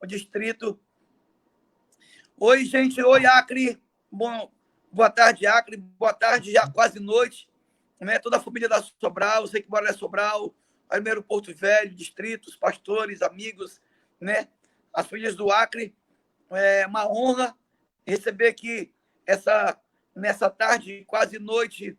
o distrito. Oi, gente. Oi, Acre. Bom, boa tarde, Acre. Boa tarde, já quase noite. Né? Toda a família da Sobral, você que mora na Sobral, primeiro Porto Velho, distritos, pastores, amigos, né? As famílias do Acre. É uma honra receber aqui nessa tarde, quase noite,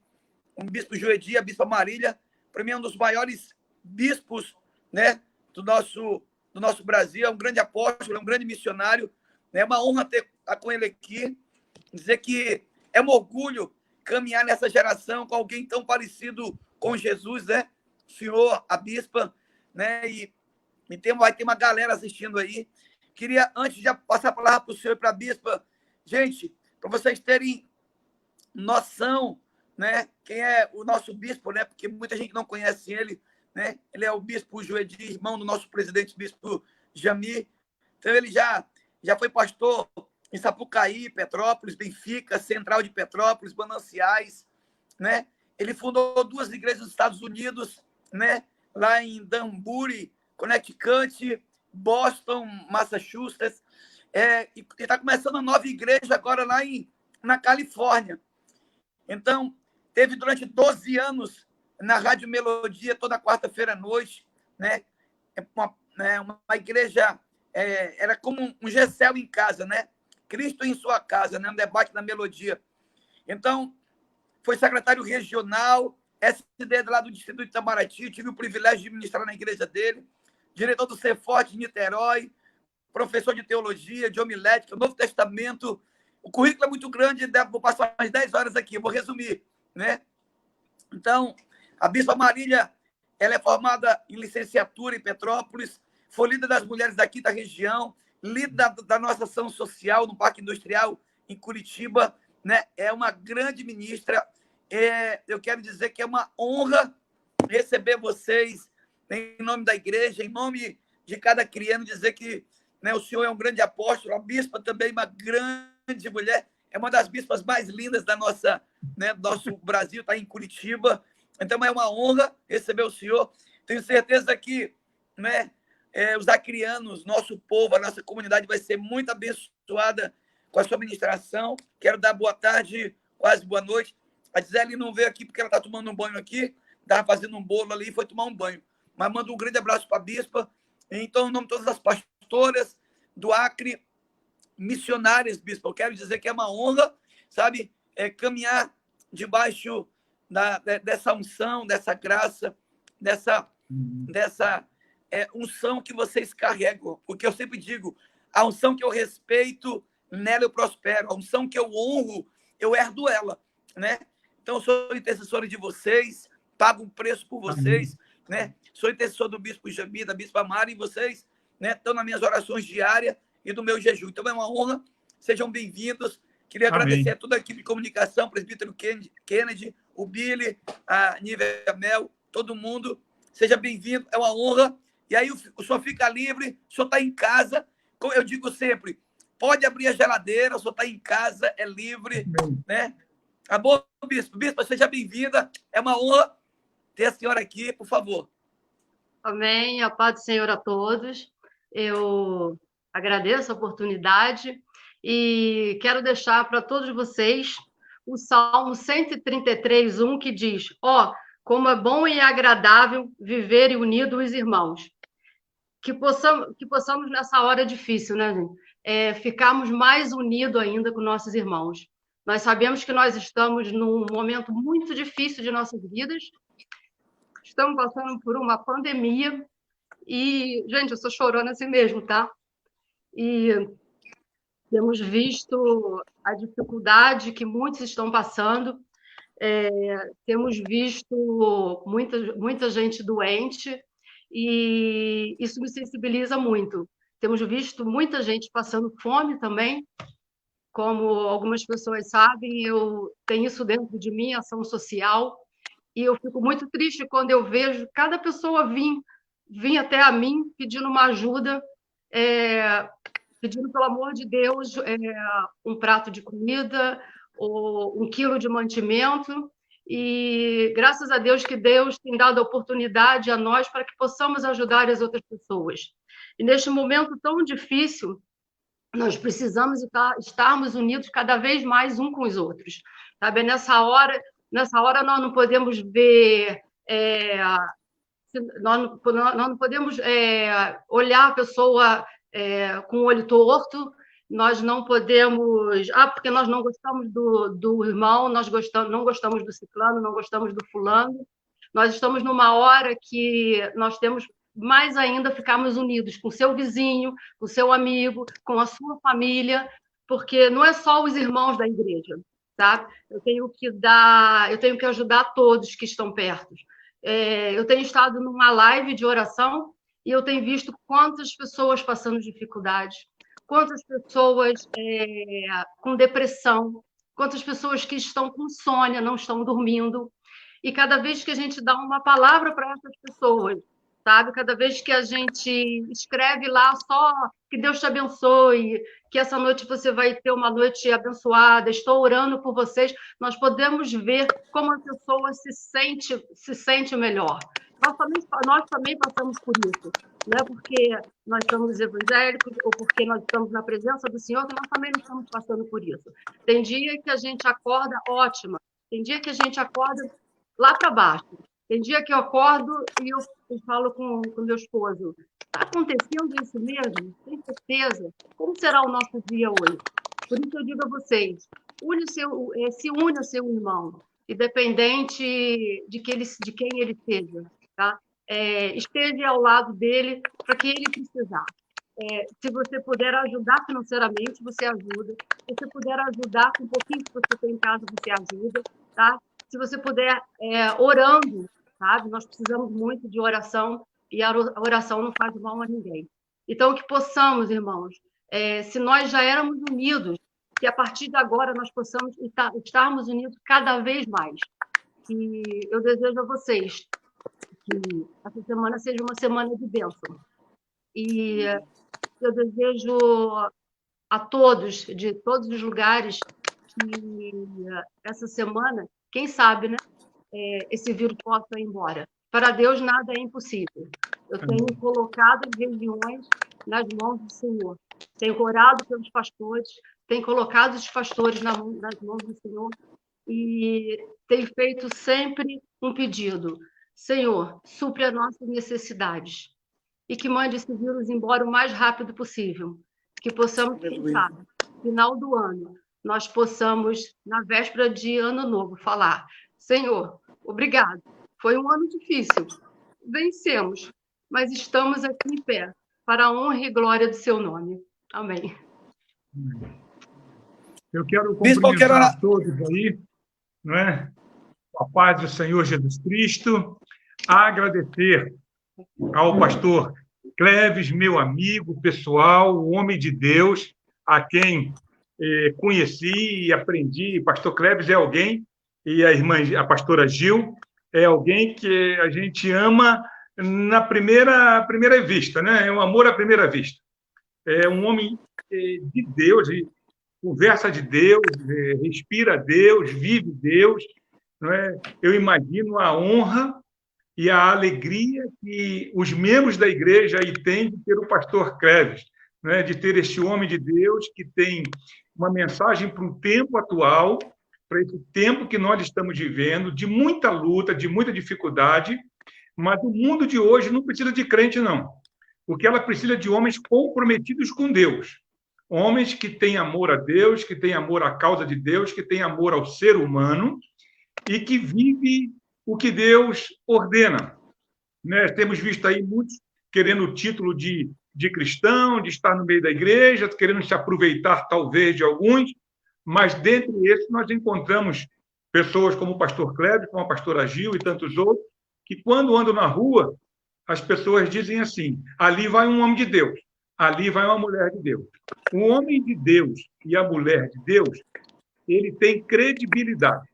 o bispo Joedi, a bispa Marília, para mim é um dos maiores bispos, né, do nosso Brasil, é um grande apóstolo, é um grande missionário, né? É uma honra ter com ele aqui, dizer que é um orgulho caminhar nessa geração com alguém tão parecido com Jesus, né? O senhor, a bispa, né? E vai ter uma galera assistindo aí. Queria, antes de passar a palavra para o senhor e para a bispa, gente, para vocês terem noção, né, quem é o nosso bispo, né, porque muita gente não conhece ele, né, ele é o bispo Joedi, irmão do nosso presidente, bispo Jami. Então, ele já foi pastor em Sapucaí, Petrópolis, Benfica, Central de Petrópolis, Mananciais, né? Ele fundou 2 igrejas nos Estados Unidos, né, lá em Danbury, Connecticut, Boston, Massachusetts, e está começando uma nova igreja agora lá na Califórnia. Então, teve durante 12 anos na Rádio Melodia, toda quarta-feira à noite, né? Uma igreja, era como um Gessel em casa, né? Cristo em sua casa, né? Um debate na Melodia. Então, foi secretário regional, SD lá do Distrito de Itamaraty, tive o privilégio de ministrar na igreja dele, diretor do Ceforte de Niterói, professor de teologia, de homilética, Novo Testamento. O currículo é muito grande, vou passar umas 10 horas aqui, vou resumir, né? Então, a bispa Marília, ela é formada em licenciatura em Petrópolis, foi líder das mulheres daqui da região, líder da nossa ação social no Parque Industrial em Curitiba, né? É uma grande ministra. Eu quero dizer que é uma honra receber vocês em nome da igreja, em nome de cada criano, dizer que, né, o senhor é um grande apóstolo, a bispa também uma grande mulher, é uma das bispas mais lindas da nossa, né, do nosso Brasil, está em Curitiba. Então é uma honra receber o senhor. Tenho certeza que, né, os acrianos, nosso povo, a nossa comunidade vai ser muito abençoada com a sua ministração. Quero dar boa tarde, quase boa noite. A Gisele não veio aqui porque ela está tomando um banho aqui, estava fazendo um bolo ali e foi tomar um banho. Mas mando um grande abraço para a bispa. Então, em nome de todas as pastoras do Acre, missionárias, bispo, eu quero dizer que é uma honra, sabe, caminhar debaixo dessa unção, dessa graça, dessa unção que vocês carregam. Porque eu sempre digo, a unção que eu respeito, nela eu prospero. A unção que eu honro, eu herdo ela, né? Então, eu sou intercessor de vocês, pago um preço por vocês, né? Sou intercessor do bispo Jami, da bispa Mari, e vocês, né, estão nas minhas orações diárias e do meu jejum. Então, é uma honra. Sejam bem-vindos. Queria agradecer a toda a equipe de comunicação, o presbítero Kennedy, o Billy, a Nívia Mel, todo mundo. Seja bem-vindo, é uma honra. E aí o senhor fica livre, o senhor está em casa. Como eu digo sempre, pode abrir a geladeira, o senhor está em casa, é livre, né? Tá bom, bispo? Bispo, seja bem-vinda. É uma honra ter a senhora aqui, por favor. Amém. A paz do Senhor a todos. Eu agradeço a oportunidade e quero deixar para todos vocês o Salmo 133:1, que diz: como é bom e agradável viver unidos os irmãos. Que possamos nessa hora difícil, né, gente? Ficarmos mais unidos ainda com nossos irmãos. Nós sabemos que nós estamos num momento muito difícil de nossas vidas. Estamos passando por uma pandemia e, gente, eu estou chorando assim mesmo, tá? E temos visto a dificuldade que muitos estão passando, temos visto muita gente doente e isso me sensibiliza muito. Temos visto muita gente passando fome também, como algumas pessoas sabem, eu tenho isso dentro de mim, ação social, e eu fico muito triste quando eu vejo cada pessoa vir até a mim pedindo uma ajuda, pedindo, pelo amor de Deus, um prato de comida ou 1 quilo de mantimento. e graças a Deus que Deus tem dado a oportunidade a nós para que possamos ajudar as outras pessoas. E neste momento tão difícil, nós precisamos estarmos unidos cada vez mais uns com os outros, sabe? Nessa hora nós não podemos ver, nós não podemos olhar a pessoa com o olho torto, nós não podemos, porque nós não gostamos do irmão, não gostamos do ciclano, não gostamos do fulano. Nós estamos numa hora que nós temos mais ainda ficarmos unidos com o seu vizinho, com o seu amigo, com a sua família, porque não é só os irmãos da igreja, tá? Eu tenho que ajudar todos que estão perto. Eu tenho estado numa live de oração e eu tenho visto quantas pessoas passando dificuldades, quantas pessoas com depressão, quantas pessoas que estão com insônia, não estão dormindo. E cada vez que a gente dá uma palavra para essas pessoas, sabe? Cada vez que a gente escreve lá só que Deus te abençoe, que essa noite você vai ter uma noite abençoada, estou orando por vocês, nós podemos ver como a pessoa se sente melhor. Nós também passamos por isso. Não é porque nós somos evangélicos ou porque nós estamos na presença do Senhor que nós também não estamos passando por isso. Tem dia que a gente acorda ótima, tem dia que a gente acorda lá para baixo. Tem dia que eu acordo e eu falo com meu esposo, está acontecendo isso mesmo? Tem certeza? Como será o nosso dia hoje? Por isso eu digo a vocês, se une ao seu irmão, independente de quem ele seja, tá? Esteja ao lado dele para que ele precisar. Se você puder ajudar financeiramente, você ajuda. Se você puder ajudar com um pouquinho que você tem em casa, você ajuda, tá? Se você puder, orando, sabe? Nós precisamos muito de oração e a oração não faz mal a ninguém. Então, que possamos, irmãos, se nós já éramos unidos, que a partir de agora nós possamos estarmos unidos cada vez mais. E eu desejo a vocês que essa semana seja uma semana de bênção. E eu desejo a todos, de todos os lugares, que essa semana, quem sabe, né, esse vírus possa ir embora. Para Deus nada é impossível. Eu tenho colocado as reuniões nas mãos do Senhor. Tenho orado pelos pastores, tenho colocado os pastores nas mãos do Senhor e tenho feito sempre um pedido. Senhor, supre as nossas necessidades e que mande esse vírus embora o mais rápido possível. Que possamos, quem sabe, no final do ano, nós possamos, na véspera de Ano Novo, falar: Senhor, obrigado. Foi um ano difícil. Vencemos, mas estamos aqui em pé para a honra e glória do seu nome. Amém. Eu quero cumprimentar todos aí, não é? Com a paz do Senhor Jesus Cristo, agradecer ao pastor Cleves, meu amigo pessoal, o homem de Deus, a quem conheci e aprendi. Pastor Cleves é alguém, e a pastora Gil, é alguém que a gente ama na primeira vista, né? É um amor à primeira vista. É um homem de Deus, conversa de Deus, respira Deus, vive Deus. Não é? Eu imagino a honra e a alegria que os membros da igreja aí têm de ter o pastor Cleves, não é? De ter este homem de Deus que tem uma mensagem para o tempo atual, para esse tempo que nós estamos vivendo, de muita luta, de muita dificuldade, mas o mundo de hoje não precisa de crente, não. Porque ela precisa de homens comprometidos com Deus. Homens que têm amor a Deus, que têm amor à causa de Deus, que têm amor ao ser humano e que vivem o que Deus ordena. Né? Temos visto aí muitos querendo o título de cristão, de estar no meio da igreja, querendo se aproveitar, talvez, de alguns, mas dentre esses nós encontramos pessoas como o pastor Cleber, como a pastora Gil e tantos outros, que quando andam na rua, as pessoas dizem assim: ali vai um homem de Deus, ali vai uma mulher de Deus. O homem de Deus e a mulher de Deus, ele tem credibilidade.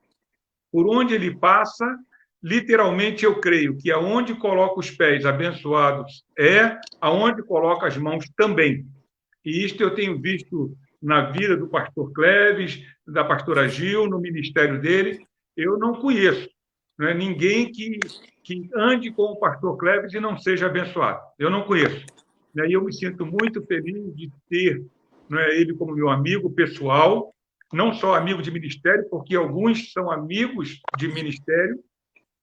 Por onde ele passa, literalmente eu creio que aonde coloca os pés abençoados aonde coloca as mãos também. E isto eu tenho visto na vida do pastor Cleves, da pastora Gil, no ministério dele, eu não conheço, né, ninguém que ande com o pastor Cleves e não seja abençoado. Eu não conheço. E eu me sinto muito feliz de ter, né, ele como meu amigo pessoal, não só amigo de ministério, porque alguns são amigos de ministério,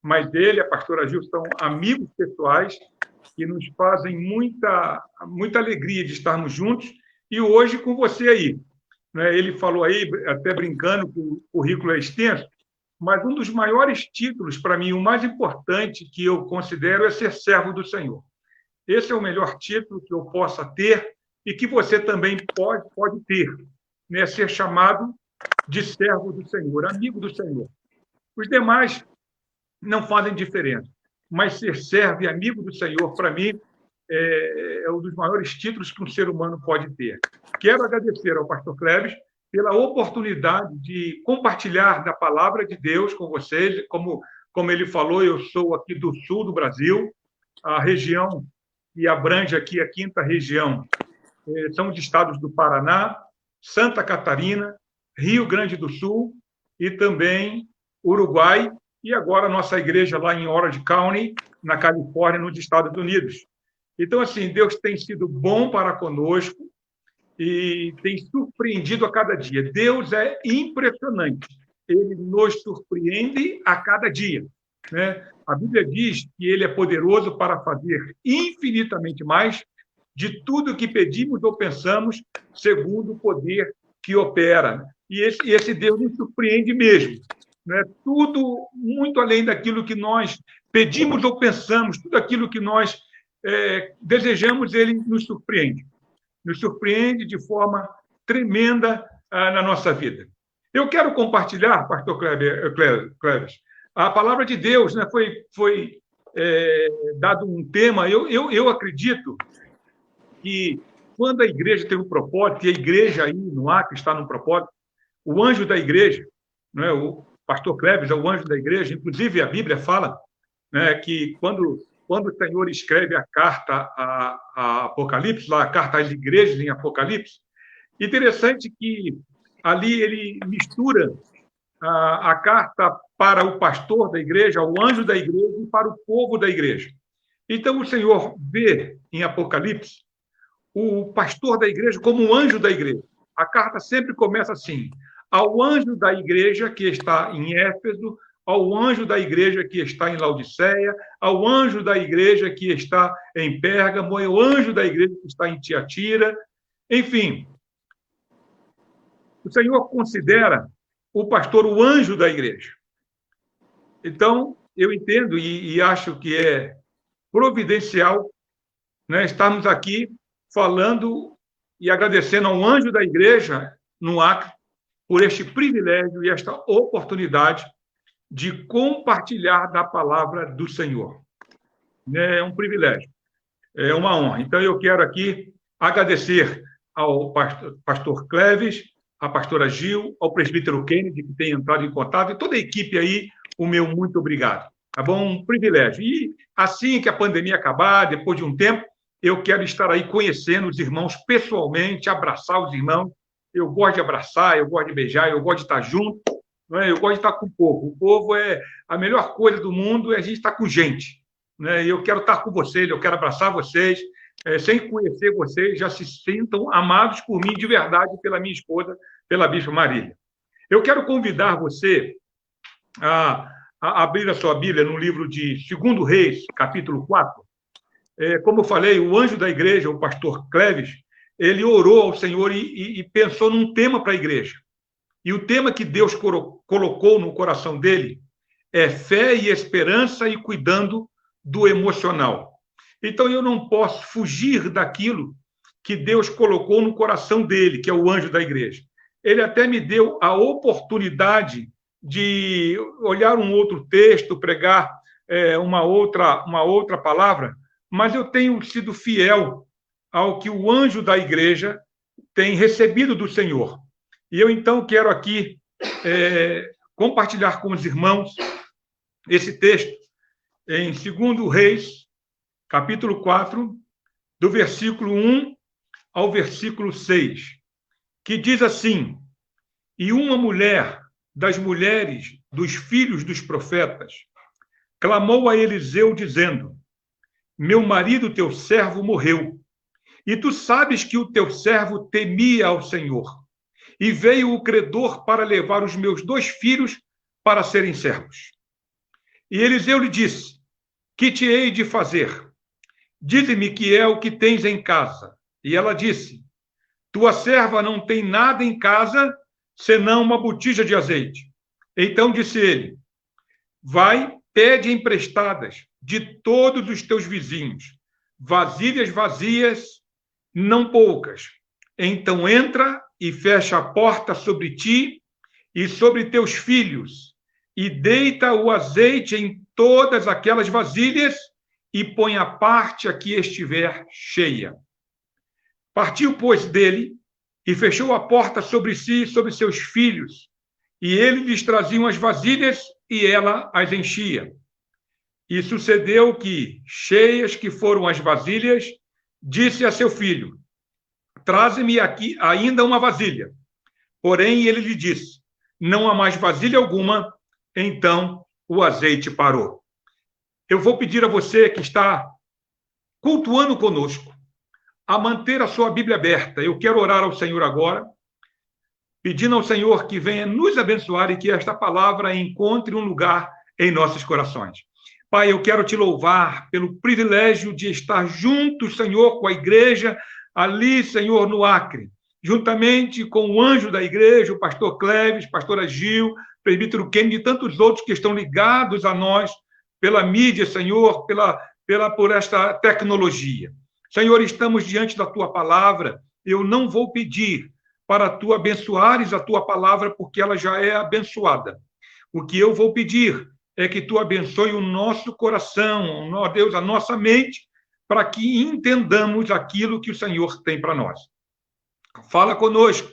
mas ele, a pastora Gil, são amigos pessoais que nos fazem muita alegria de estarmos juntos, e hoje com você aí. Né? Ele falou aí, até brincando, que o currículo é extenso, mas um dos maiores títulos, para mim, o mais importante que eu considero é ser servo do Senhor. Esse é o melhor título que eu possa ter e que você também pode ter, né? Ser chamado de servo do Senhor, amigo do Senhor. Os demais não fazem diferença, mas ser servo e amigo do Senhor, para mim, é um dos maiores títulos que um ser humano pode ter. Quero agradecer ao pastor Cleves pela oportunidade de compartilhar da palavra de Deus com vocês. Como ele falou, eu sou aqui do sul do Brasil, a região que abrange aqui a 5ª região são os estados do Paraná, Santa Catarina, Rio Grande do Sul e também Uruguai, e agora a nossa igreja lá em Orange County, na Califórnia, nos Estados Unidos. Então, assim, Deus tem sido bom para conosco e tem surpreendido a cada dia. Deus é impressionante. Ele nos surpreende a cada dia, né? A Bíblia diz que ele é poderoso para fazer infinitamente mais de tudo que pedimos ou pensamos, segundo o poder que opera. E esse Deus nos surpreende mesmo. Né? Tudo muito além daquilo que nós pedimos ou pensamos, tudo aquilo que nós desejamos, ele nos surpreende. Nos surpreende de forma tremenda na nossa vida. Eu quero compartilhar, pastor Cleves, a palavra de Deus, né? Foi dado um tema. Eu acredito que quando a igreja tem um propósito, e a igreja aí no Acre está num propósito, o anjo da igreja, né? O pastor Cleves é o anjo da igreja, inclusive a Bíblia fala, né, que quando o Senhor escreve a carta a Apocalipse, lá, a carta às igrejas em Apocalipse, interessante que ali ele mistura a carta para o pastor da igreja, o anjo da igreja e para o povo da igreja. Então, o Senhor vê em Apocalipse o pastor da igreja como um anjo da igreja. A carta sempre começa assim: ao anjo da igreja que está em Éfeso, ao anjo da igreja que está em Laodiceia, ao anjo da igreja que está em Pérgamo, ao anjo da igreja que está em Tiatira. Enfim, o Senhor considera o pastor o anjo da igreja. Então, eu entendo e acho que é providencial, né, estarmos aqui falando e agradecendo ao anjo da igreja no Acre por este privilégio e esta oportunidade de compartilhar da palavra do Senhor. É um privilégio, é uma honra. Então, eu quero aqui agradecer ao pastor Cleves, à pastora Gil, ao presbítero Kennedy, que tem entrado em contato, e toda a equipe aí, o meu muito obrigado. Tá bom? Um privilégio. E assim que a pandemia acabar, depois de um tempo, eu quero estar aí conhecendo os irmãos pessoalmente, abraçar os irmãos. Eu gosto de abraçar, eu gosto de beijar, eu gosto de estar junto, não é? Eu gosto de estar com o povo. O povo é a melhor coisa do mundo, é a gente estar com gente. Né? Eu quero estar com vocês, eu quero abraçar vocês, sem conhecer vocês, já se sintam amados por mim de verdade, pela minha esposa, pela Bispa Marília. Eu quero convidar você a abrir a sua Bíblia no livro de 2 Reis, capítulo 4. Como eu falei, o anjo da igreja, o pastor Cleves, ele orou ao Senhor e pensou num tema para a igreja. E o tema que Deus colocou no coração dele é fé e esperança e cuidando do emocional. Então, eu não posso fugir daquilo que Deus colocou no coração dele, que é o anjo da igreja. Ele até me deu a oportunidade de olhar um outro texto, pregar uma outra palavra, mas eu tenho sido fiel ao que o anjo da igreja tem recebido do Senhor. E eu, então, quero aqui compartilhar com os irmãos esse texto em 2 Reis, capítulo 4, do versículo 1 ao versículo 6, que diz assim: E uma mulher das mulheres dos filhos dos profetas, clamou a Eliseu, dizendo: meu marido, teu servo, morreu, e tu sabes que o teu servo temia ao Senhor, e veio o credor para levar os meus 2 filhos para serem servos. E Eliseu lhe disse: que te hei de fazer? Dize-me que é o que tens em casa. E ela disse: tua serva não tem nada em casa, senão uma botija de azeite. Então disse ele: vai, pede emprestadas de todos os teus vizinhos, vasilhas vazias, não poucas. Então entra e fecha a porta sobre ti e sobre teus filhos, e deita o azeite em todas aquelas vasilhas, e põe a parte a que estiver cheia. Partiu, pois, dele, e fechou a porta sobre si e sobre seus filhos, e ele lhes traziam as vasilhas, e ela as enchia. E sucedeu que, cheias que foram as vasilhas, disse a seu filho: traze-me aqui ainda uma vasilha. Porém, ele lhe disse: não há mais vasilha alguma. Então, o azeite parou. Eu vou pedir a você que está cultuando conosco a manter a sua Bíblia aberta. Eu quero orar ao Senhor agora, pedindo ao Senhor que venha nos abençoar e que esta palavra encontre um lugar em nossos corações. Pai, eu quero te louvar pelo privilégio de estar junto, Senhor, com a igreja ali, Senhor, no Acre, juntamente com o anjo da igreja, o pastor Cleves, pastora Gil, presbítero Kennedy e tantos outros que estão ligados a nós pela mídia, Senhor, por esta tecnologia. Senhor, estamos diante da tua palavra. Eu não vou pedir para tu abençoares a tua palavra, porque ela já é abençoada. O que eu vou pedir é que tu abençoe o nosso coração, ó Deus, a nossa mente, para que entendamos aquilo que o Senhor tem para nós. Fala conosco,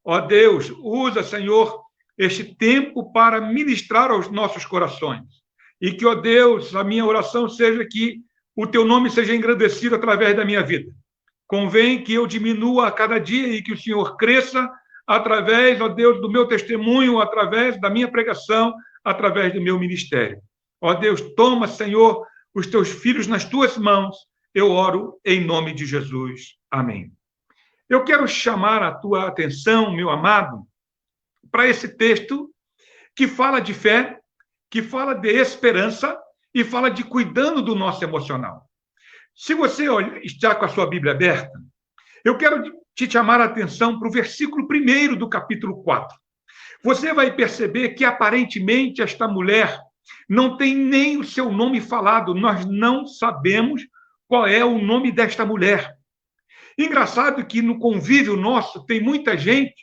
ó Deus, usa, Senhor, este tempo para ministrar aos nossos corações. E que, ó Deus, a minha oração seja que o teu nome seja engrandecido através da minha vida. Convém que eu diminua a cada dia e que o Senhor cresça através, ó Deus, do meu testemunho, através da minha pregação, através do meu ministério. Ó Deus, toma, Senhor, os teus filhos nas tuas mãos. Eu oro em nome de Jesus. Amém. Eu quero chamar a tua atenção, meu amado, para esse texto que fala de fé, que fala de esperança e fala de cuidando do nosso emocional. Se você está com a sua Bíblia aberta, eu quero te chamar a atenção para o versículo 1 do capítulo 4. Você vai perceber que, aparentemente, esta mulher não tem nem o seu nome falado. Nós não sabemos qual é o nome desta mulher. Engraçado que no convívio nosso tem muita gente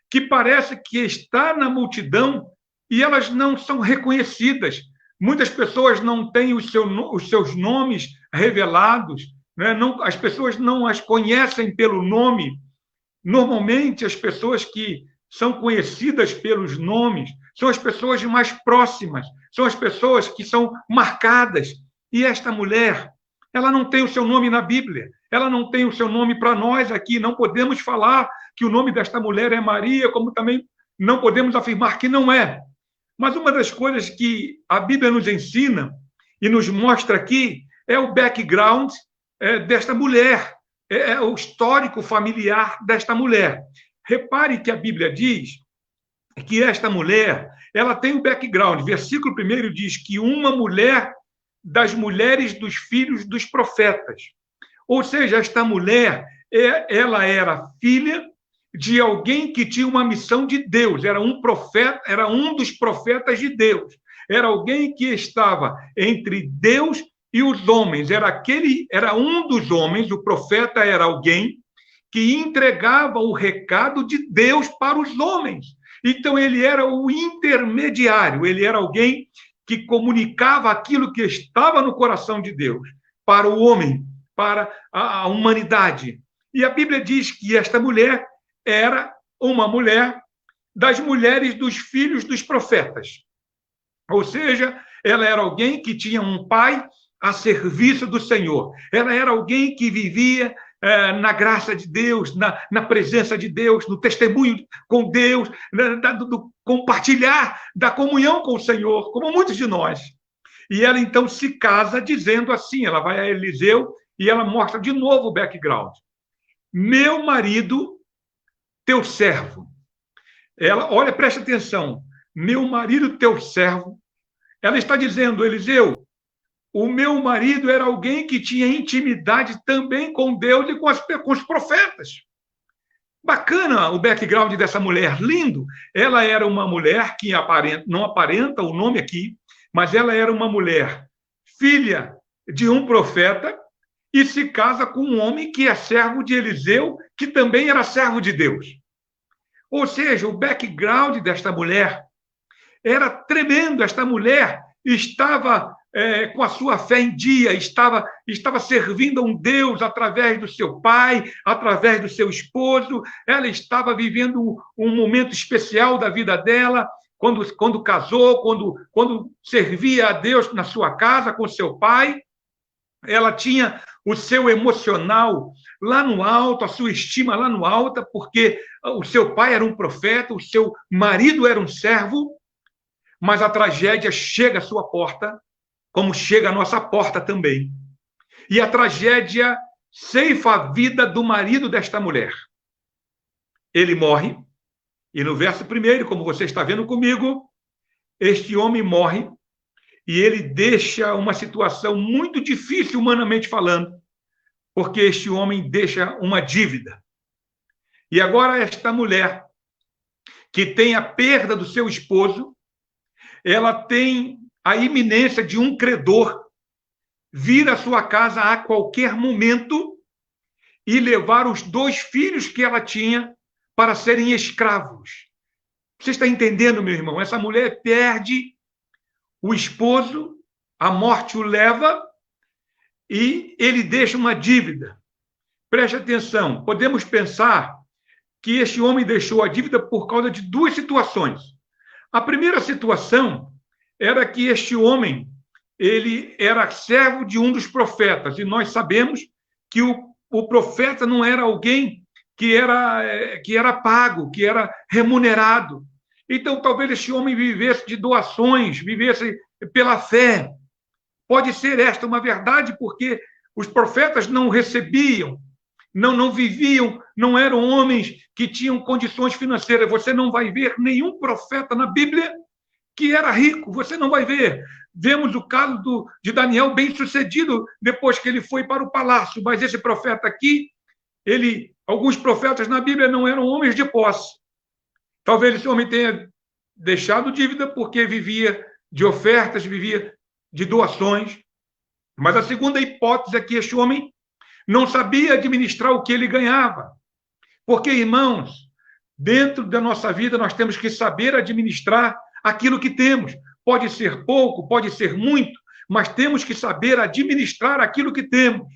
que parece que está na multidão e elas não são reconhecidas. Muitas pessoas não têm os seus nomes revelados, né? As pessoas não as conhecem pelo nome. Normalmente, as pessoas que são conhecidas pelos nomes são as pessoas mais próximas, são as pessoas que são marcadas. E esta mulher, ela não tem o seu nome na Bíblia, ela não tem o seu nome para nós aqui. Não podemos falar que o nome desta mulher é Maria, como também não podemos afirmar que não é. Mas uma das coisas que a Bíblia nos ensina e nos mostra aqui é o background desta mulher, é o histórico familiar desta mulher. Repare que a Bíblia diz que esta mulher, ela tem um background. Versículo 1 diz que uma mulher das mulheres dos filhos dos profetas. Ou seja, esta mulher, ela era filha de alguém que tinha uma missão de Deus, era um profeta, era um dos profetas de Deus, era alguém que estava entre Deus e os homens, era um dos homens. O profeta era alguém que entregava o recado de Deus para os homens. Então, ele era o intermediário, ele era alguém que comunicava aquilo que estava no coração de Deus para o homem, para a humanidade. E a Bíblia diz que esta mulher era uma mulher das mulheres dos filhos dos profetas. Ou seja, ela era alguém que tinha um pai a serviço do Senhor. Ela era alguém que vivia na graça de Deus, na presença de Deus, no testemunho com Deus, do compartilhar da comunhão com o Senhor, como muitos de nós. E ela, então, se casa dizendo assim, ela vai a Eliseu e ela mostra de novo o background. Meu marido, teu servo. Ela, olha, preste atenção. Meu marido, teu servo. Ela está dizendo, Eliseu, o meu marido era alguém que tinha intimidade também com Deus e com os profetas. Bacana o background dessa mulher, lindo. Ela era uma mulher que não aparenta o nome aqui, mas ela era uma mulher filha de um profeta e se casa com um homem que é servo de Eliseu, que também era servo de Deus. Ou seja, o background desta mulher era tremendo. Esta mulher estava com a sua fé em dia, estava servindo a um Deus através do seu pai, através do seu esposo. Ela estava vivendo um momento especial da vida dela, quando casou, quando servia a Deus na sua casa com seu pai. Ela tinha o seu emocional lá no alto, a sua estima lá no alto, porque o seu pai era um profeta, o seu marido era um servo, mas a tragédia chega à sua porta, como chega à nossa porta também. E a tragédia ceifa a vida do marido desta mulher. Ele morre, e no verso 1, como você está vendo comigo, este homem morre, e ele deixa uma situação muito difícil, humanamente falando, porque este homem deixa uma dívida. E agora esta mulher, que tem a perda do seu esposo, ela tem a iminência de um credor vir à sua casa a qualquer momento e levar os 2 filhos que ela tinha para serem escravos. Você está entendendo, meu irmão? Essa mulher perde o esposo, a morte o leva e ele deixa uma dívida. Preste atenção, podemos pensar que este homem deixou a dívida por causa de 2 situações. A primeira situação era que este homem, ele era servo de um dos profetas, e nós sabemos que o profeta não era alguém que era pago, que era remunerado. Então, talvez este homem vivesse de doações, vivesse pela fé. Pode ser esta uma verdade, porque os profetas não recebiam, não viviam, não eram homens que tinham condições financeiras. Você não vai ver nenhum profeta na Bíblia que era rico, você não vai ver. Vemos o caso de Daniel bem-sucedido depois que ele foi para o palácio, mas esse profeta aqui, alguns profetas na Bíblia não eram homens de posse. Talvez esse homem tenha deixado dívida porque vivia de ofertas, vivia de doações. Mas a segunda hipótese é que este homem não sabia administrar o que ele ganhava. Porque, irmãos, dentro da nossa vida nós temos que saber administrar aquilo que temos. Pode ser pouco, pode ser muito, mas temos que saber administrar aquilo que temos.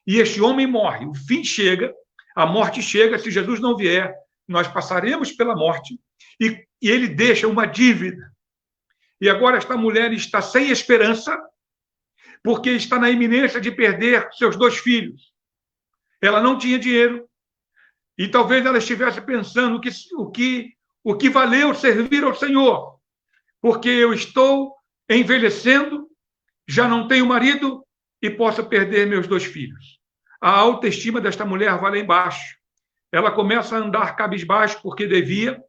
E este homem morre, o fim chega, a morte chega, se Jesus não vier, nós passaremos pela morte, e ele deixa uma dívida. E agora esta mulher está sem esperança, porque está na iminência de perder seus 2 filhos. Ela não tinha dinheiro, e talvez ela estivesse pensando o que valeu servir ao Senhor, porque eu estou envelhecendo, já não tenho marido e posso perder meus 2 filhos. A autoestima desta mulher vai lá embaixo. Ela começa a andar cabisbaixo porque devia,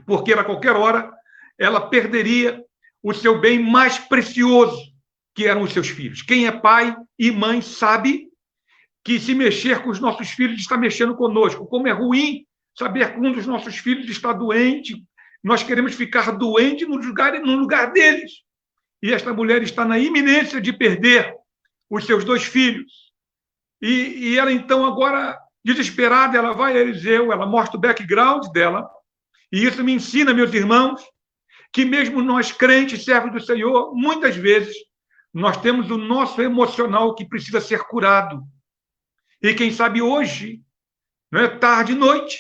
porque a qualquer hora ela perderia o seu bem mais precioso, que eram os seus filhos. Quem é pai e mãe sabe que se mexer com os nossos filhos está mexendo conosco. Como é ruim saber que um dos nossos filhos está doente, nós queremos ficar doente no lugar deles. E esta mulher está na iminência de perder os seus 2 filhos. E ela, então, agora, desesperada, ela vai a Eliseu, ela mostra o background dela, e isso me ensina, meus irmãos, que mesmo nós, crentes, servos do Senhor, muitas vezes, nós temos o nosso emocional que precisa ser curado. E quem sabe hoje, não é tarde e noite,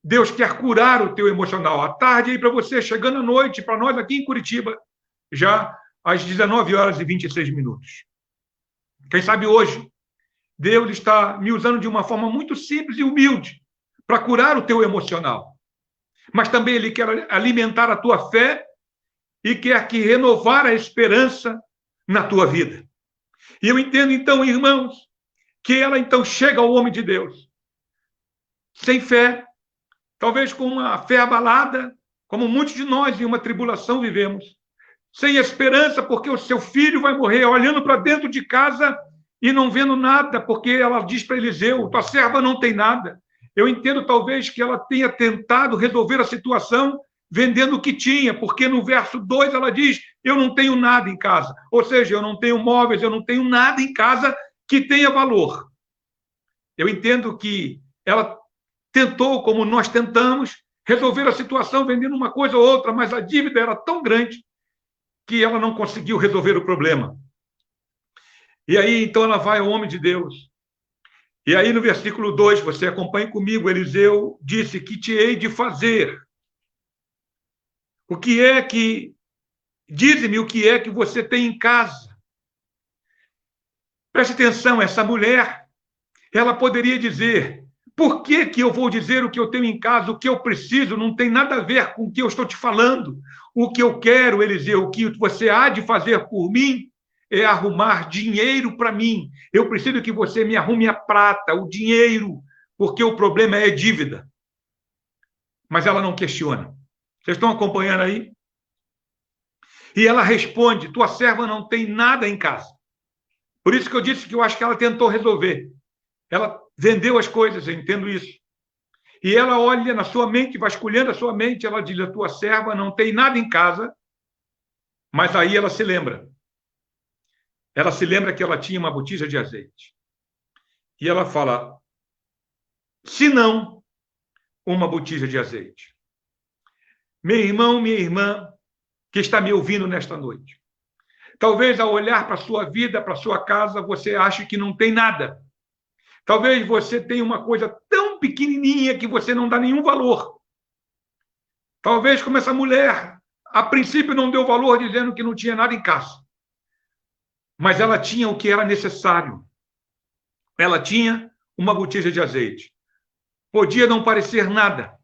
Deus quer curar o teu emocional. À tarde aí para você, chegando à noite, para nós aqui em Curitiba, já às 19h26. Quem sabe hoje, Deus está me usando de uma forma muito simples e humilde para curar o teu emocional. Mas também Ele quer alimentar a tua fé e quer que renovar a esperança na tua vida. E eu entendo, então, irmãos, que ela, então, chega ao homem de Deus sem fé, talvez com uma fé abalada, como muitos de nós em uma tribulação vivemos, sem esperança, porque o seu filho vai morrer, olhando para dentro de casa e não vendo nada, porque ela diz para Eliseu, tua serva não tem nada. Eu entendo, talvez, que ela tenha tentado resolver a situação vendendo o que tinha, porque no verso 2 ela diz, eu não tenho nada em casa. Ou seja, eu não tenho móveis, eu não tenho nada em casa que tenha valor. Eu entendo que ela tentou, como nós tentamos, resolver a situação vendendo uma coisa ou outra, mas a dívida era tão grande que ela não conseguiu resolver o problema. E aí, então, ela vai ao homem de Deus. E aí, no versículo 2, você acompanha comigo, Eliseu disse, que te hei de fazer? O que é que... Dize-me o que é que você tem em casa. Preste atenção, essa mulher, ela poderia dizer, por que eu vou dizer o que eu tenho em casa, o que eu preciso, não tem nada a ver com o que eu estou te falando. O que eu quero, Eliseu, o que você há de fazer por mim é arrumar dinheiro para mim. Eu preciso que você me arrume a prata, o dinheiro, porque o problema é dívida. Mas ela não questiona. Vocês estão acompanhando aí? E ela responde, tua serva não tem nada em casa. Por isso que eu disse que eu acho que ela tentou resolver. Ela vendeu as coisas, eu entendo isso. E ela olha na sua mente, vasculhando a sua mente, ela diz, a tua serva não tem nada em casa, mas aí ela se lembra. Ela se lembra que ela tinha uma botija de azeite. E ela fala, se não, uma botija de azeite. Meu irmão, minha irmã, que está me ouvindo nesta noite, talvez ao olhar para a sua vida, para a sua casa, você ache que não tem nada. Talvez você tenha uma coisa tão pequenininha que você não dá nenhum valor. Talvez, como essa mulher, a princípio não deu valor dizendo que não tinha nada em casa. Mas ela tinha o que era necessário. Ela tinha uma botija de azeite. Podia não parecer nada,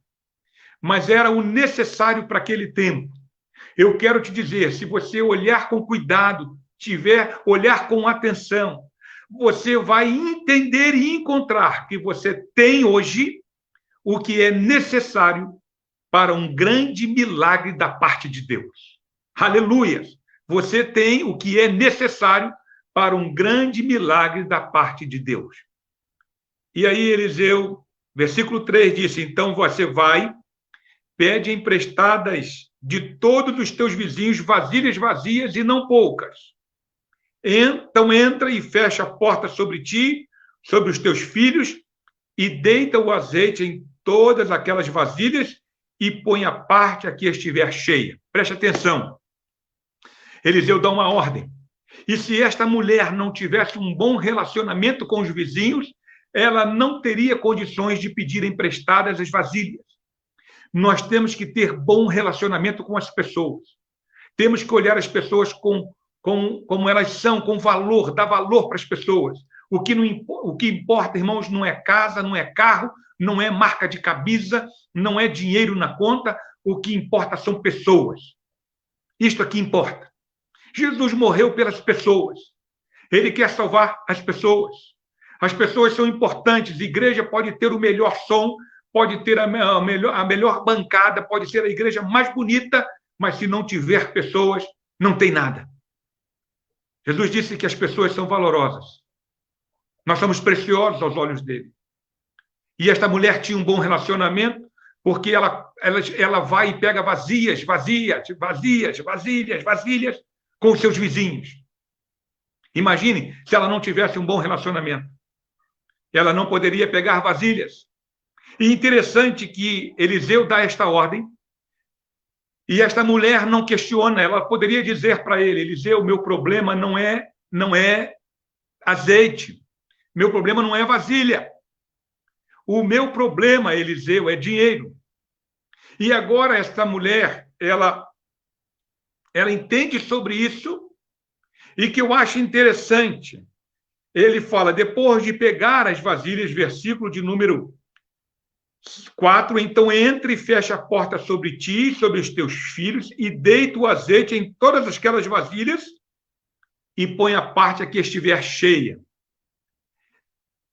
mas era o necessário para aquele tempo. Eu quero te dizer, se você olhar com cuidado, olhar com atenção, você vai entender e encontrar que você tem hoje o que é necessário para um grande milagre da parte de Deus. Aleluia! Você tem o que é necessário para um grande milagre da parte de Deus. E aí Eliseu, versículo 3, disse, então você vai, pede emprestadas de todos os teus vizinhos vasilhas vazias e não poucas. Então entra e fecha a porta sobre ti, sobre os teus filhos, e deita o azeite em todas aquelas vasilhas e põe a parte a que estiver cheia. Preste atenção. Eliseu dá uma ordem. E se esta mulher não tivesse um bom relacionamento com os vizinhos, ela não teria condições de pedir emprestadas as vasilhas. Nós temos que ter bom relacionamento com as pessoas. Temos que olhar as pessoas como elas são, com valor, dar valor para as pessoas. O que importa, irmãos, não é casa, não é carro, não é marca de camisa, não é dinheiro na conta. O que importa são pessoas. Isto aqui importa. Jesus morreu pelas pessoas. Ele quer salvar as pessoas. As pessoas são importantes. A igreja pode ter o melhor som, pode ter a melhor bancada, pode ser a igreja mais bonita, mas se não tiver pessoas, não tem nada. Jesus disse que as pessoas são valorosas. Nós somos preciosos aos olhos dele. E esta mulher tinha um bom relacionamento, porque ela vai e pega vasilhas com os seus vizinhos. Imagine se ela não tivesse um bom relacionamento. Ela não poderia pegar vasilhas. E interessante que Eliseu dá esta ordem, e esta mulher não questiona, ela poderia dizer para ele, Eliseu, meu problema não é azeite, meu problema não é vasilha. O meu problema, Eliseu, é dinheiro. E agora esta mulher, ela entende sobre isso, e que eu acho interessante, ele fala, depois de pegar as vasilhas, versículo de número 4, então entre e fecha a porta sobre ti e sobre os teus filhos e deita o azeite em todas aquelas vasilhas e põe a parte a que estiver cheia.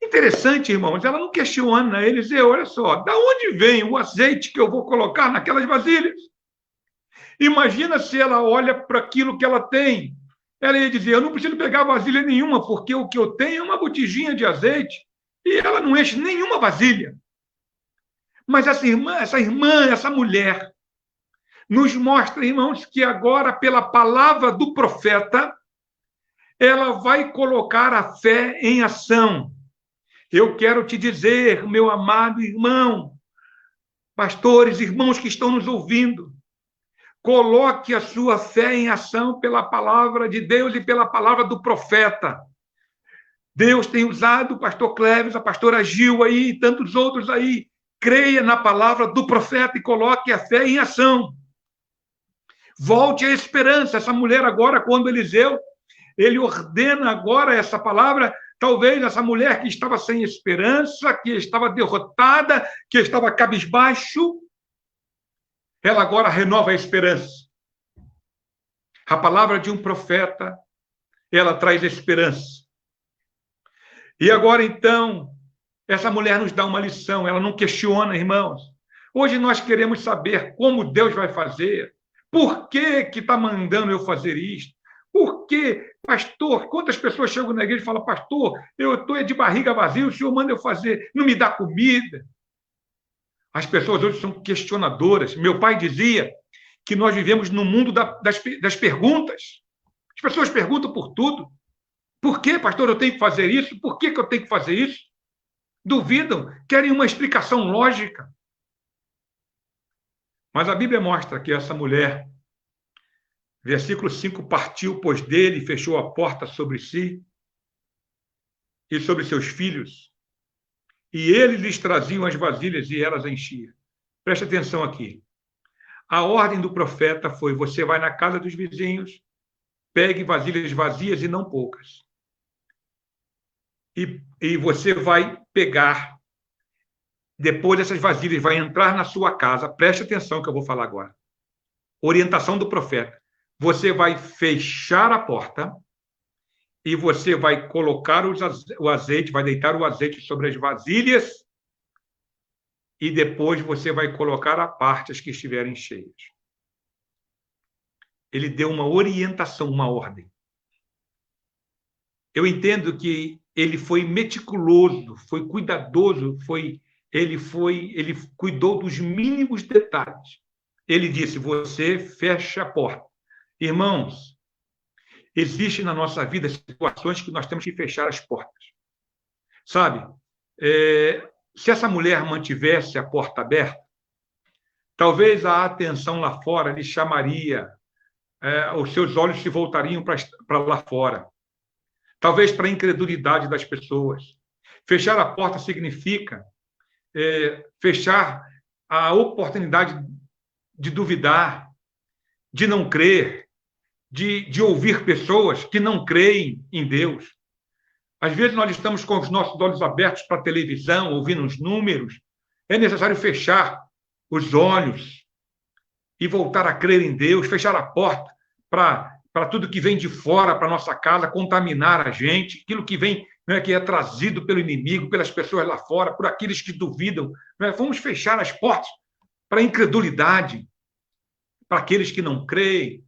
Interessante, irmãos, ela não questiona, ele diz, olha só, da onde vem o azeite que eu vou colocar naquelas vasilhas? Imagina se ela olha para aquilo que ela tem. Ela ia dizer, eu não preciso pegar vasilha nenhuma, porque o que eu tenho é uma botijinha de azeite e ela não enche nenhuma vasilha. Mas essa mulher, nos mostra, irmãos, que agora, pela palavra do profeta, ela vai colocar a fé em ação. Eu quero te dizer, meu amado irmão, pastores, irmãos que estão nos ouvindo, coloque a sua fé em ação pela palavra de Deus e pela palavra do profeta. Deus tem usado o pastor Cleves, a pastora Gil aí e tantos outros aí. Creia na palavra do profeta e coloque a fé em ação. Volte à esperança. Essa mulher agora, quando Eliseu, ele ordena agora essa palavra, talvez essa mulher que estava sem esperança, que estava derrotada, que estava cabisbaixo, ela agora renova a esperança. A palavra de um profeta, ela traz esperança. E agora, então, essa mulher nos dá uma lição, ela não questiona, irmãos. Hoje nós queremos saber como Deus vai fazer, por que está mandando eu fazer isto, por que, pastor, quantas pessoas chegam na igreja e falam, pastor, eu estou de barriga vazia, o senhor manda eu fazer, não me dá comida. As pessoas hoje são questionadoras. Meu pai dizia que nós vivemos no mundo das perguntas. As pessoas perguntam por tudo. Por que, pastor, eu tenho que fazer isso? Por que eu tenho que fazer isso? Duvidam, querem uma explicação lógica. Mas a Bíblia mostra que essa mulher, versículo 5, partiu, pois dele, fechou a porta sobre si e sobre seus filhos, e eles lhes traziam as vasilhas e elas enchiam. Preste atenção aqui. A ordem do profeta foi, você vai na casa dos vizinhos, pegue vasilhas vazias e não poucas. E você vai pegar, depois essas vasilhas, vai entrar na sua casa, preste atenção que eu vou falar agora. Orientação do profeta. Você vai fechar a porta e você vai colocar o azeite, vai deitar o azeite sobre as vasilhas e depois você vai colocar à parte as que estiverem cheias. Ele deu uma orientação, uma ordem. Eu entendo que ele foi meticuloso, foi cuidadoso, ele cuidou dos mínimos detalhes. Ele disse, você fecha a porta. Irmãos, existem na nossa vida situações que nós temos que fechar as portas. Sabe? Se essa mulher mantivesse a porta aberta, talvez a atenção lá fora lhe chamaria, os seus olhos se voltariam para lá fora. Talvez para a incredulidade das pessoas. Fechar a porta significa fechar a oportunidade de duvidar, de não crer, de ouvir pessoas que não creem em Deus. Às vezes nós estamos com os nossos olhos abertos para a televisão, ouvindo os números. É necessário fechar os olhos e voltar a crer em Deus, fechar a porta para tudo que vem de fora para a nossa casa, contaminar a gente, aquilo que vem, né, que é trazido pelo inimigo, pelas pessoas lá fora, por aqueles que duvidam. Né? Vamos fechar as portas para a incredulidade, para aqueles que não creem.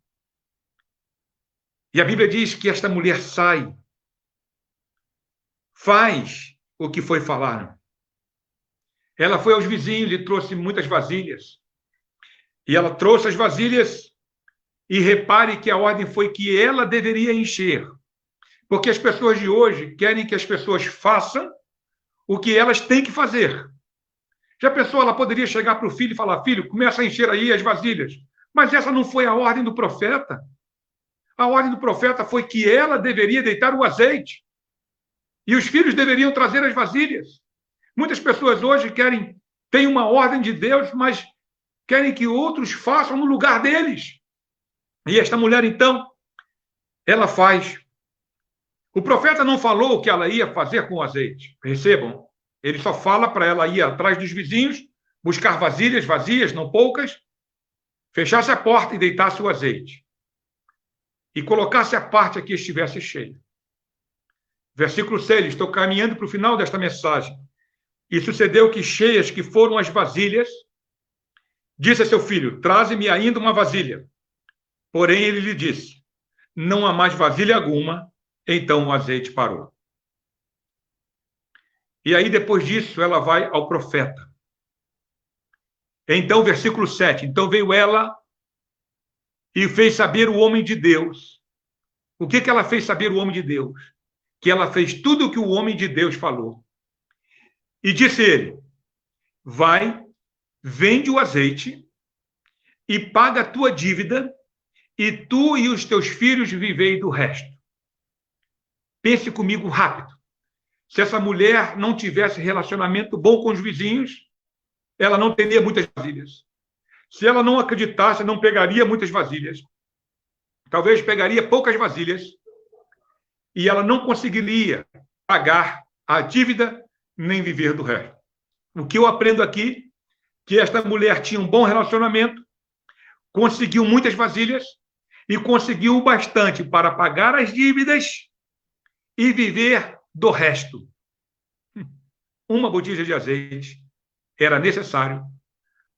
E a Bíblia diz que esta mulher sai, faz o que foi falado. Ela foi aos vizinhos e trouxe muitas vasilhas. E ela trouxe as vasilhas e repare que a ordem foi que ela deveria encher. Porque as pessoas de hoje querem que as pessoas façam o que elas têm que fazer. Já pensou, ela poderia chegar para o filho e falar, filho, começa a encher aí as vasilhas. Mas essa não foi a ordem do profeta. A ordem do profeta foi que ela deveria deitar o azeite. E os filhos deveriam trazer as vasilhas. Muitas pessoas hoje têm uma ordem de Deus, mas querem que outros façam no lugar deles. E esta mulher, então, ela faz O profeta não falou o que ela ia fazer com o azeite. Percebam? Ele só fala para ela ir atrás dos vizinhos, buscar vasilhas vazias, não poucas, fechasse a porta e deitasse o azeite. E colocasse a parte a que estivesse cheia. Versículo 6, estou caminhando para o final desta mensagem. E sucedeu que, cheias que foram as vasilhas, disse a seu filho, traze-me ainda uma vasilha. Porém, ele lhe disse, não há mais vasilha alguma, então o azeite parou. E aí, depois disso, ela vai ao profeta. Então, versículo 7, então veio ela e fez saber o homem de Deus. O que ela fez saber o homem de Deus? Que ela fez tudo o que o homem de Deus falou. E disse ele, vai, vende o azeite e paga a tua dívida, e tu e os teus filhos vivei do resto. Pense comigo rápido. Se essa mulher não tivesse relacionamento bom com os vizinhos, ela não teria muitas vasilhas. Se ela não acreditasse, não pegaria muitas vasilhas. Talvez pegaria poucas vasilhas e ela não conseguiria pagar a dívida nem viver do resto. O que eu aprendo aqui, que esta mulher tinha um bom relacionamento, conseguiu muitas vasilhas e conseguiu o bastante para pagar as dívidas e viver do resto. Uma botija de azeite era necessário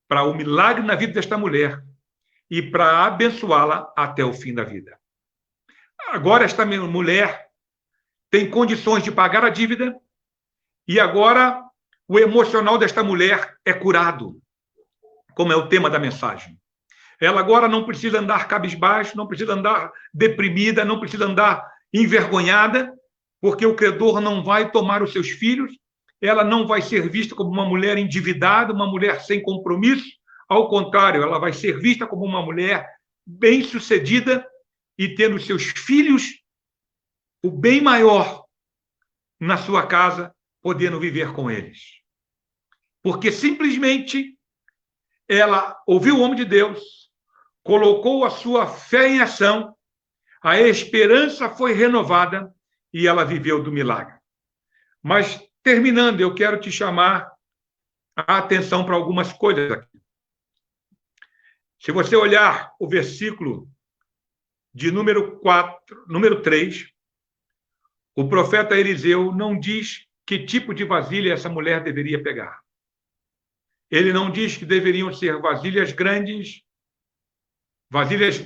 para o milagre na vida desta mulher e para abençoá-la até o fim da vida. Agora esta mulher tem condições de pagar a dívida e agora o emocional desta mulher é curado, como é o tema da mensagem. Ela agora não precisa andar cabisbaixo, não precisa andar deprimida, não precisa andar envergonhada, porque o credor não vai tomar os seus filhos, ela não vai ser vista como uma mulher endividada, uma mulher sem compromisso, ao contrário, ela vai ser vista como uma mulher bem-sucedida e tendo seus filhos o bem maior na sua casa, podendo viver com eles. Porque simplesmente ela ouviu o homem de Deus, colocou a sua fé em ação, a esperança foi renovada e ela viveu do milagre. Mas, terminando, eu quero te chamar a atenção para algumas coisas aqui. Se você olhar o versículo de número 3, o profeta Eliseu não diz que tipo de vasilha essa mulher deveria pegar. Ele não diz que deveriam ser vasilhas grandes, vasilhas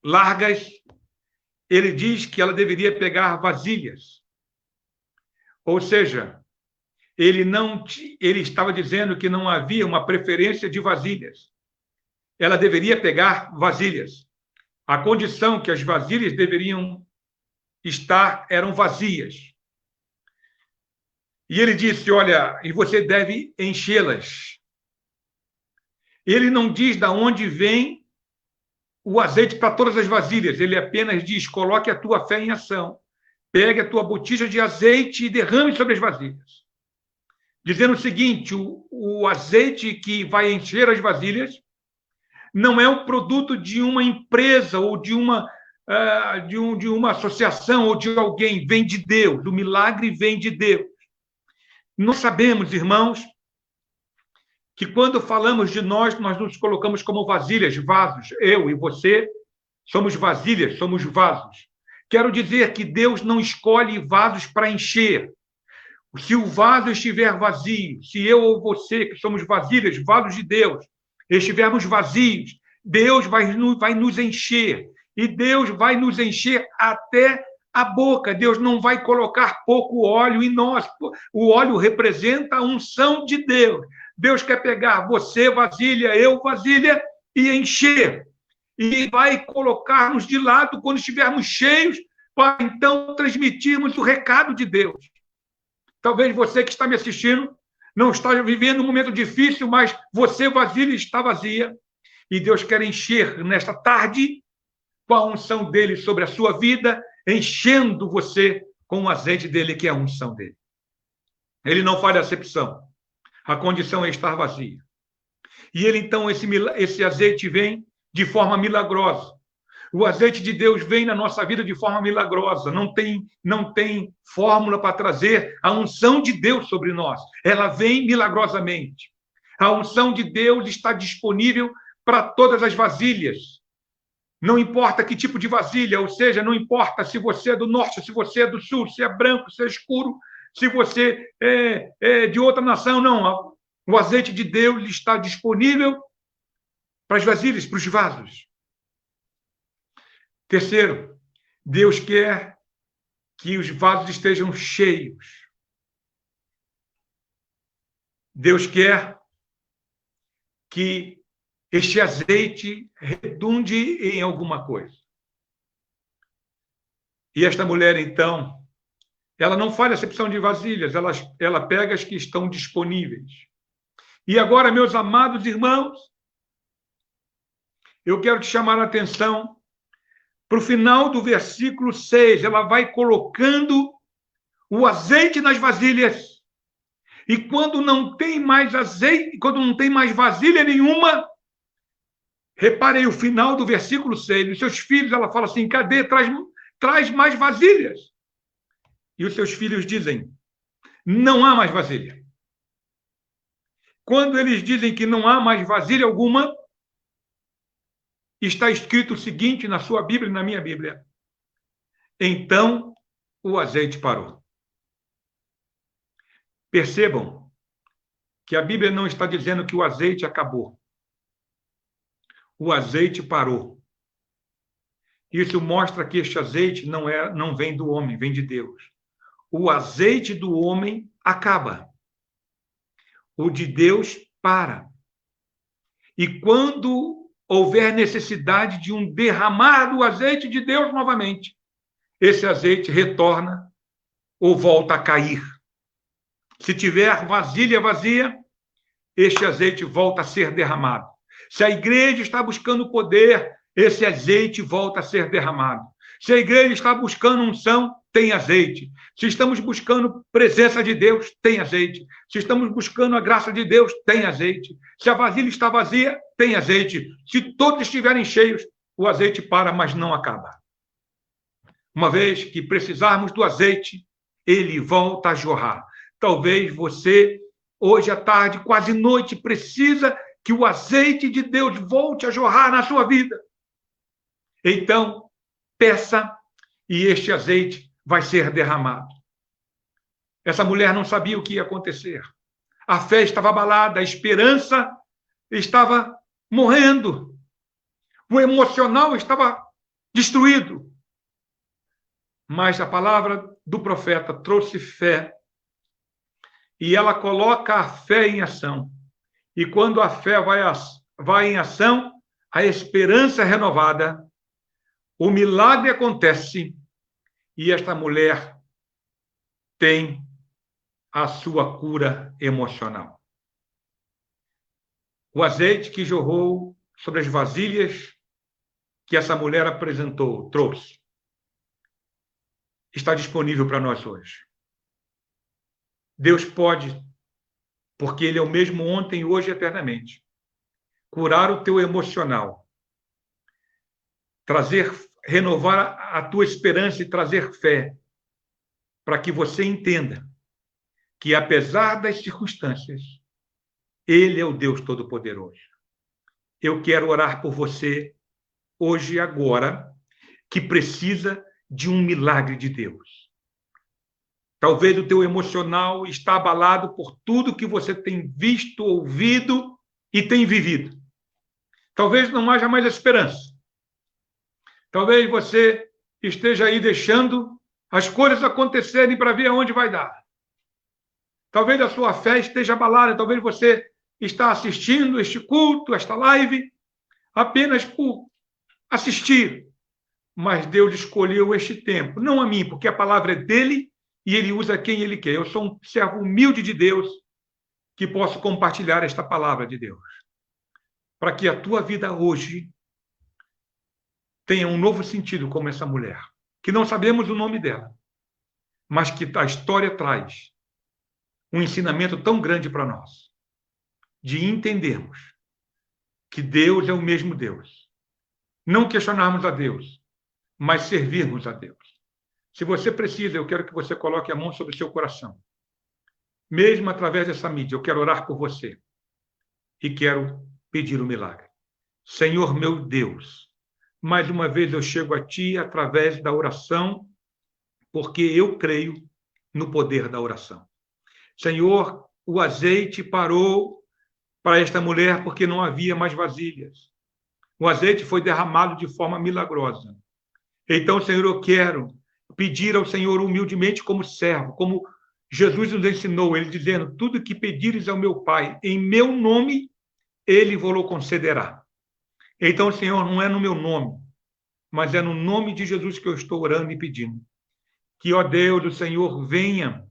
largas. Ele diz que ela deveria pegar vasilhas. Ou seja, ele estava dizendo que não havia uma preferência de vasilhas. Ela deveria pegar vasilhas. A condição que as vasilhas deveriam estar eram vazias. E ele disse, olha, e você deve enchê-las. Ele não diz de onde vem o azeite para todas as vasilhas. Ele apenas diz, coloque a tua fé em ação. Pegue a tua botija de azeite e derrame sobre as vasilhas. Dizendo o seguinte, o azeite que vai encher as vasilhas não é um produto de uma empresa ou de uma associação ou de alguém, vem de Deus. O milagre vem de Deus. Nós sabemos, irmãos, que quando falamos de nós nos colocamos como vasilhas, vasos. Eu e você somos vasilhas, somos vasos. Quero dizer que Deus não escolhe vasos para encher. Se o vaso estiver vazio, se eu ou você, que somos vasilhas, vasos de Deus, estivermos vazios, Deus vai nos encher. E Deus vai nos encher até a boca. Deus não vai colocar pouco óleo em nós. O óleo representa a unção de Deus. Deus quer pegar você, vasilha, eu, vasilha, e encher. E vai colocar-nos de lado quando estivermos cheios, para então transmitirmos o recado de Deus. Talvez você que está me assistindo não está vivendo um momento difícil, mas você, vasilha, está vazia. E Deus quer encher nesta tarde com a unção dele sobre a sua vida, enchendo você com o azeite dele, que é a unção dele. Ele não faz acepção. A condição é estar vazia. E ele, então, esse azeite vem de forma milagrosa. O azeite de Deus vem na nossa vida de forma milagrosa. Não tem fórmula para trazer a unção de Deus sobre nós. Ela vem milagrosamente. A unção de Deus está disponível para todas as vasilhas. Não importa que tipo de vasilha, ou seja, não importa se você é do norte, se você é do sul, se é branco, se é escuro, se você é de outra nação, não. O azeite de Deus está disponível para as vasilhas, para os vasos. Terceiro, Deus quer que os vasos estejam cheios. Deus quer que este azeite redunde em alguma coisa. E esta mulher, então, ela não faz acepção de vasilhas, ela pega as que estão disponíveis. E agora, meus amados irmãos, eu quero te chamar a atenção para o final do versículo 6. Ela vai colocando o azeite nas vasilhas. E quando não tem mais azeite, quando não tem mais vasilha nenhuma, reparem o final do versículo 6. Os seus filhos, ela fala assim, cadê? Traz mais vasilhas. E os seus filhos dizem, não há mais vasilha. Quando eles dizem que não há mais vasilha alguma, está escrito o seguinte na sua Bíblia e na minha Bíblia. Então, o azeite parou. Percebam que a Bíblia não está dizendo que o azeite acabou. O azeite parou. Isso mostra que este azeite não vem do homem, vem de Deus. O azeite do homem acaba. O de Deus para. E quando houver necessidade de um derramar do azeite de Deus novamente, esse azeite retorna ou volta a cair. Se tiver vasilha vazia, este azeite volta a ser derramado. Se a igreja está buscando poder, esse azeite volta a ser derramado. Se a igreja está buscando unção, tem azeite. Se estamos buscando presença de Deus, tem azeite. Se estamos buscando a graça de Deus, tem azeite. Se a vasilha está vazia, tem azeite. Se todos estiverem cheios, o azeite para, mas não acaba. Uma vez que precisarmos do azeite, ele volta a jorrar. Talvez você, hoje à tarde, quase noite, precisa que o azeite de Deus volte a jorrar na sua vida. Então, peça e este azeite vai ser derramado. Essa mulher não sabia o que ia acontecer. A fé estava abalada, a esperança estava morrendo. O emocional estava destruído. Mas a palavra do profeta trouxe fé. E ela coloca a fé em ação. E quando a fé vai em ação, a esperança é renovada, o milagre acontece e esta mulher tem a sua cura emocional. O azeite que jorrou sobre as vasilhas que essa mulher trouxe, está disponível para nós hoje. Deus pode, porque Ele é o mesmo ontem, hoje e eternamente, curar o teu emocional, renovar a tua esperança e trazer fé, para que você entenda que, apesar das circunstâncias, Ele é o Deus Todo-Poderoso. Eu quero orar por você hoje e agora, que precisa de um milagre de Deus. Talvez o teu emocional está abalado por tudo que você tem visto, ouvido e tem vivido. Talvez não haja mais esperança. Talvez você esteja aí deixando as coisas acontecerem para ver aonde vai dar. Talvez a sua fé esteja abalada. Talvez você está assistindo este culto, esta live, apenas por assistir. Mas Deus escolheu este tempo, não a mim, porque a palavra é dele e ele usa quem ele quer. Eu sou um servo humilde de Deus que posso compartilhar esta palavra de Deus. Para que a tua vida hoje tenha um novo sentido como essa mulher, que não sabemos o nome dela, mas que a história traz um ensinamento tão grande para nós, de entendermos que Deus é o mesmo Deus. não questionarmos a Deus, mas servirmos a Deus. Se você precisa, eu quero que você coloque a mão sobre o seu coração. Mesmo através dessa mídia, eu quero orar por você e quero pedir um milagre. Senhor meu Deus, mais uma vez eu chego a Ti através da oração, porque eu creio no poder da oração. Senhor, o azeite parou para esta mulher porque não havia mais vasilhas. O azeite foi derramado de forma milagrosa. Então, Senhor, eu quero pedir ao Senhor humildemente como servo, como Jesus nos ensinou, ele dizendo, tudo que pedires ao meu Pai, em meu nome, ele vos concederá. Então, Senhor, não é no meu nome, mas é no nome de Jesus que eu estou orando e pedindo. Que, ó Deus, o Senhor venha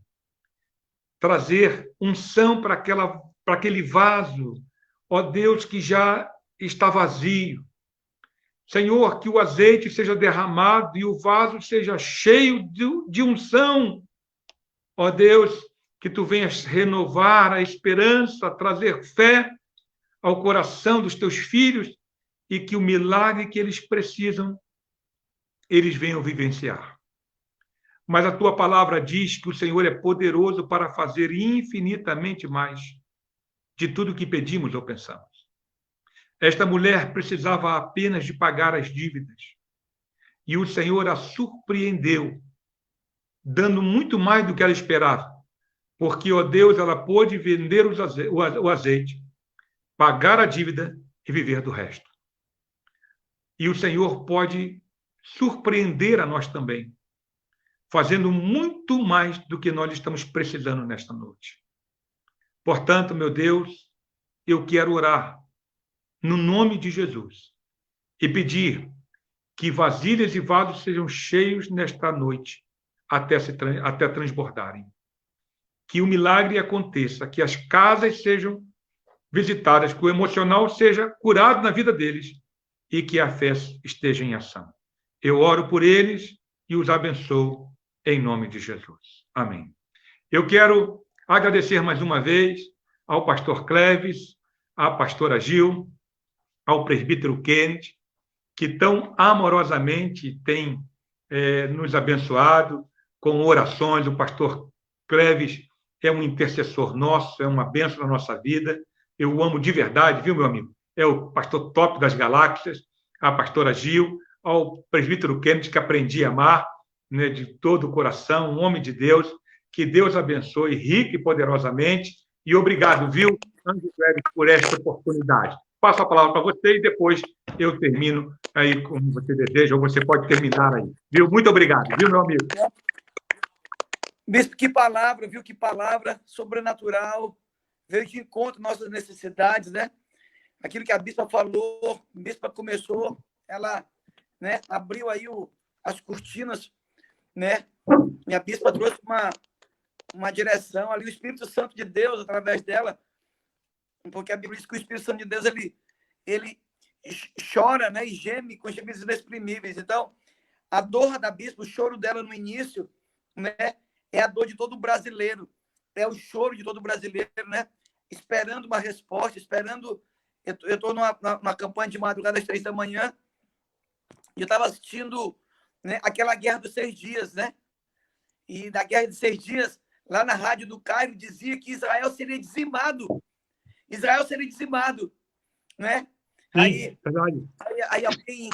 trazer unção para aquele vaso, ó Deus, que já está vazio. Senhor, que o azeite seja derramado e o vaso seja cheio de unção. Ó Deus, que tu venhas renovar a esperança, trazer fé ao coração dos teus filhos e que o milagre que eles precisam, eles venham vivenciar. Mas a tua palavra diz que o Senhor é poderoso para fazer infinitamente mais de tudo que pedimos ou pensamos. Esta mulher precisava apenas de pagar as dívidas. E o Senhor a surpreendeu, dando muito mais do que ela esperava. Porque, ó Deus, ela pôde vender o azeite, pagar a dívida e viver do resto. E o Senhor pode surpreender a nós também, fazendo muito mais do que nós estamos precisando nesta noite. Portanto, meu Deus, eu quero orar no nome de Jesus e pedir que vasilhas e vasos sejam cheios nesta noite até transbordarem. Que o milagre aconteça, que as casas sejam visitadas, que o emocional seja curado na vida deles e que a fé esteja em ação. Eu oro por eles e os abençoo em nome de Jesus. Amém. Eu quero agradecer mais uma vez ao pastor Cleves, à pastora Gil, ao presbítero Kenneth, que tão amorosamente tem nos abençoado com orações. O pastor Cleves é um intercessor nosso, é uma bênção na nossa vida. Eu o amo de verdade, viu, meu amigo? É o pastor top das galáxias, a pastora Gil, ao presbítero Kenneth, que aprendi a amar, né, de todo o coração, um homem de Deus. Que Deus abençoe rica e poderosamente. E obrigado, viu, Anjo Cleves, por esta oportunidade. Passo a palavra para você e depois eu termino aí como você deseja, ou você pode terminar aí. Viu? Muito obrigado, viu, meu amigo? Bispo, que palavra, viu? Que palavra sobrenatural. Veio de encontro às nossas necessidades, né? Aquilo que a bispa falou, a bispa começou, ela, né, abriu aí as cortinas, né? E a bispa trouxe uma direção ali, o Espírito Santo de Deus, através dela, porque a Bíblia diz que o Espírito Santo de Deus, ele chora, né, e geme com gemidos inexprimíveis. Então, a dor da bispa, o choro dela no início, né, é a dor de todo brasileiro, é o choro de todo brasileiro, né, esperando uma resposta, esperando... Eu estou numa campanha de madrugada às 3 da manhã e eu estava assistindo, né, aquela Guerra dos 6 Dias, né, e na Guerra dos 6 Dias, lá na rádio do Cairo, dizia que Israel seria dizimado. Israel seria dizimado, né? Sim, aí alguém,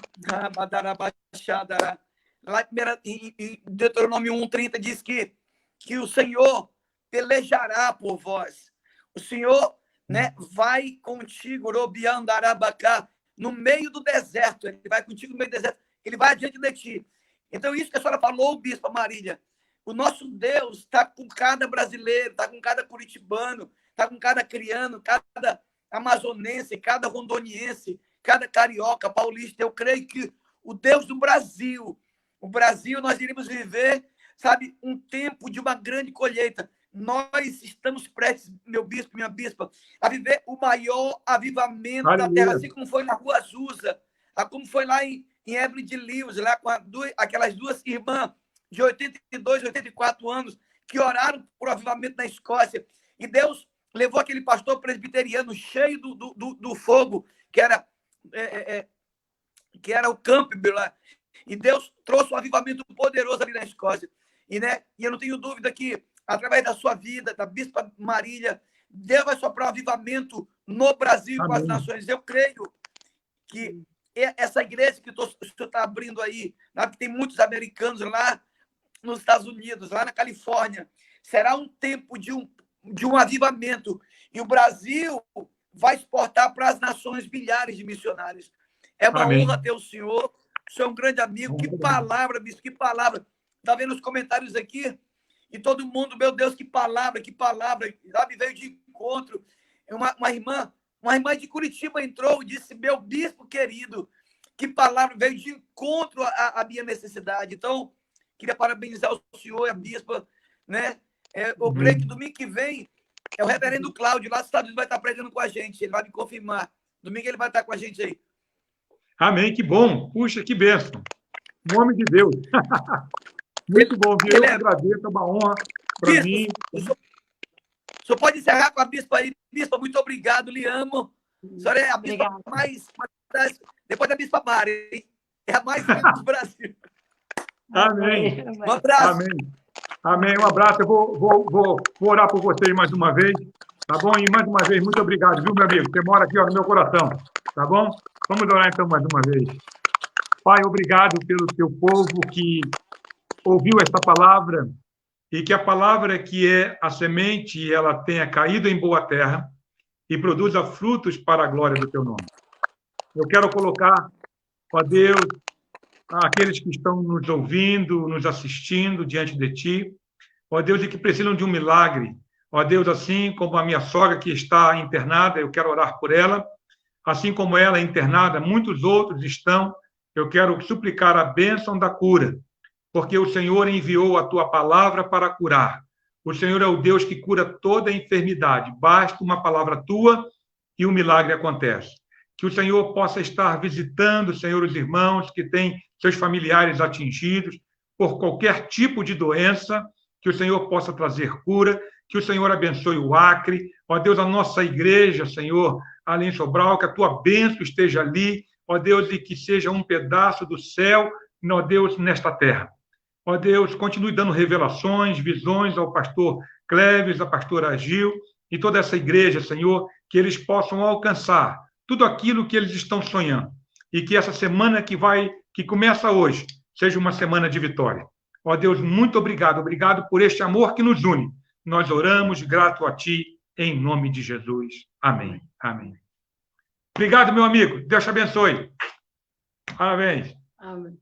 lá em Deuteronômio 1:30 diz que o Senhor pelejará por vós. O Senhor, né, vai contigo, Robiandarabacá, no meio do deserto. Ele vai contigo no meio do deserto. Ele vai adiante de ti. Então, isso que a senhora falou, Bispa Marília, o nosso Deus está com cada brasileiro, está com cada curitibano, está com cada criano, cada amazonense, cada rondoniense, cada carioca, paulista. Eu creio que o Deus do Brasil, o Brasil, nós iremos viver, sabe, um tempo de uma grande colheita. Nós estamos prestes, meu bispo, minha bispa, a viver o maior avivamento da terra, assim como foi na Rua Azusa, como foi lá em Evelyn de Lewis, lá com aquelas duas irmãs de 82, 84 anos, que oraram por avivamento na Escócia. E Deus levou aquele pastor presbiteriano cheio do fogo, que era que era o Campbell lá. E Deus trouxe um avivamento poderoso ali na Escócia. E eu não tenho dúvida que, através da sua vida, da Bispa Marília, Deus vai soprar um avivamento no Brasil e com as nações. Eu creio que essa igreja que o senhor está abrindo aí, que tem muitos americanos lá nos Estados Unidos, lá na Califórnia, será um tempo de um avivamento. E o Brasil vai exportar para as nações milhares de missionários. É uma honra ter o senhor. O senhor é um grande amigo. Que palavra, bispo, que palavra. Está vendo os comentários aqui? E todo mundo, meu Deus, que palavra, sabe, veio de encontro. Uma irmã de Curitiba entrou e disse, meu bispo querido, que palavra, veio de encontro à minha necessidade. Então, queria parabenizar o senhor e a bispa, né? Eu creio que domingo que vem é o reverendo Cláudio, lá dos Estados Unidos, vai estar pregando com a gente. Ele vai me confirmar. Domingo ele vai estar com a gente aí. Amém, que bom. Puxa, que bênção. Um homem de Deus. Muito bom, viu? Eu agradeço, é uma honra para mim. O senhor pode encerrar com a bispa aí. Bispa, muito obrigado, lhe amo. A senhora é a bispa mais... Depois da bispa Mari, hein? É a mais linda do Brasil. Amém. Um abraço. Amém. Amém. Um abraço. Eu vou orar por vocês mais uma vez, tá bom? E mais uma vez, muito obrigado, viu, meu amigo? Você mora aqui, ó, no meu coração, tá bom? Vamos orar então mais uma vez. Pai, obrigado pelo teu povo que ouviu esta palavra e que a palavra que é a semente, ela tenha caído em boa terra e produza frutos para a glória do teu nome. Eu quero colocar, ó Deus, aqueles que estão nos ouvindo, nos assistindo diante de ti, ó Deus, e que precisam de um milagre. Ó Deus, assim como a minha sogra que está internada, eu quero orar por ela, assim como ela é internada, muitos outros estão, eu quero suplicar a bênção da cura, porque o Senhor enviou a tua palavra para curar. O Senhor é o Deus que cura toda enfermidade. Basta uma palavra tua e o milagre acontece. Que o Senhor possa estar visitando, Senhor, os irmãos que têm seus familiares atingidos por qualquer tipo de doença, que o Senhor possa trazer cura, que o Senhor abençoe o Acre, ó Deus, a nossa igreja, Senhor, ali em Sobral, que a tua bênção esteja ali, ó Deus, e que seja um pedaço do céu, ó Deus, nesta terra. Ó Deus, continue dando revelações, visões ao pastor Cleves, à pastora Gil e toda essa igreja, Senhor, que eles possam alcançar tudo aquilo que eles estão sonhando e que essa semana que começa hoje seja uma semana de vitória. Ó Deus, muito obrigado, obrigado por este amor que nos une. Nós oramos grato a ti, em nome de Jesus. Amém. Amém. Obrigado, meu amigo. Deus te abençoe. Parabéns. Amém.